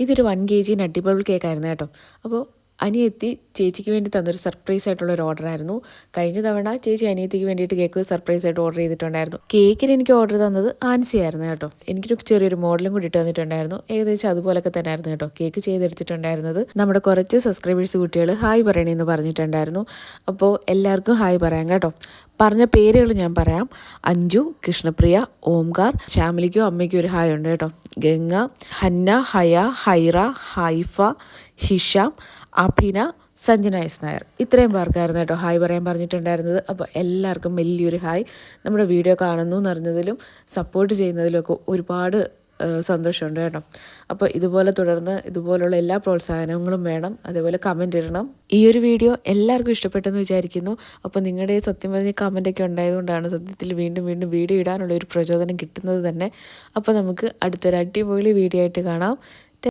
ഇതൊരു 1 kg nutty bubble കേക്കായിരുന്നു കേട്ടോ. അപ്പോൾ അനിയത്തി ചേച്ചിക്ക് വേണ്ടി തന്നൊരു സർപ്രൈസ് ആയിട്ടുള്ളൊരു ഓർഡറായിരുന്നു. കഴിഞ്ഞ തവണ ചേച്ചി അനിയത്തിക്ക് വേണ്ടിയിട്ട് കേക്ക് സർപ്രൈസ് ആയിട്ട് ഓർഡർ ചെയ്തിട്ടുണ്ടായിരുന്നു. കേക്കിന് എനിക്ക് ഓർഡർ തന്നത് ആൻസിയായിരുന്നു കേട്ടോ. എനിക്കൊരു ചെറിയൊരു മോഡലും കൂടി ഇട്ട് തന്നിട്ടുണ്ടായിരുന്നു. ഏകദേശം അതുപോലൊക്കെ തന്നെ ആയിരുന്നു കേട്ടോ കേക്ക് ചെയ്തെടുത്തിട്ടുണ്ടായിരുന്നത്. നമ്മുടെ കുറച്ച് സബ്സ്ക്രൈബേഴ്സ് കുട്ടികൾ ഹായ് പറയണമെന്ന് പറഞ്ഞിട്ടുണ്ടായിരുന്നു. അപ്പോൾ എല്ലാവർക്കും ഹായ് പറയാം കേട്ടോ. പറഞ്ഞ പേരുകൾ ഞാൻ പറയാം. അഞ്ജു, കൃഷ്ണപ്രിയ, ഓംകാർ, ശ്യാമിലിക്കും അമ്മയ്ക്കും ഒരു ഹായ് ഉണ്ട് കേട്ടോ. ഗംഗ, ഹന്ന, ഹയ, ഹൈറ, ഹൈഫ, ഹിഷാം, അഭിന, സഞ്ജന എസ് നായർ. ഇത്രയും പേർക്കായിരുന്നു കേട്ടോ ഹായ് പറയാൻ പറഞ്ഞിട്ടുണ്ടായിരുന്നത്. അപ്പോൾ എല്ലാവർക്കും വലിയൊരു ഹായ്. നമ്മുടെ വീഡിയോ കാണുന്നു എന്നറിഞ്ഞതിലും സപ്പോർട്ട് ചെയ്യുന്നതിലും ഒക്കെ ഒരുപാട് സന്തോഷമുണ്ട് കേട്ടോ. അപ്പോൾ ഇതുപോലെ തുടർന്ന് ഇതുപോലുള്ള എല്ലാ പ്രോത്സാഹനങ്ങളും വേണം. അതേപോലെ കമൻറ്റ് ഇടണം. ഈ ഒരു വീഡിയോ എല്ലാവർക്കും ഇഷ്ടപ്പെട്ടെന്ന് വിചാരിക്കുന്നു. അപ്പോൾ നിങ്ങളുടെ സത്യം പറഞ്ഞ കമൻറ്റൊക്കെ ഉണ്ടായതുകൊണ്ടാണ് സത്യത്തിൽ വീണ്ടും വീണ്ടും വീഡിയോ ഇടാനുള്ള ഒരു പ്രചോദനം കിട്ടുന്നത് തന്നെ. അപ്പോൾ നമുക്ക് അടുത്തൊരു അടിപൊളി വീഡിയോ ആയിട്ട് കാണാം.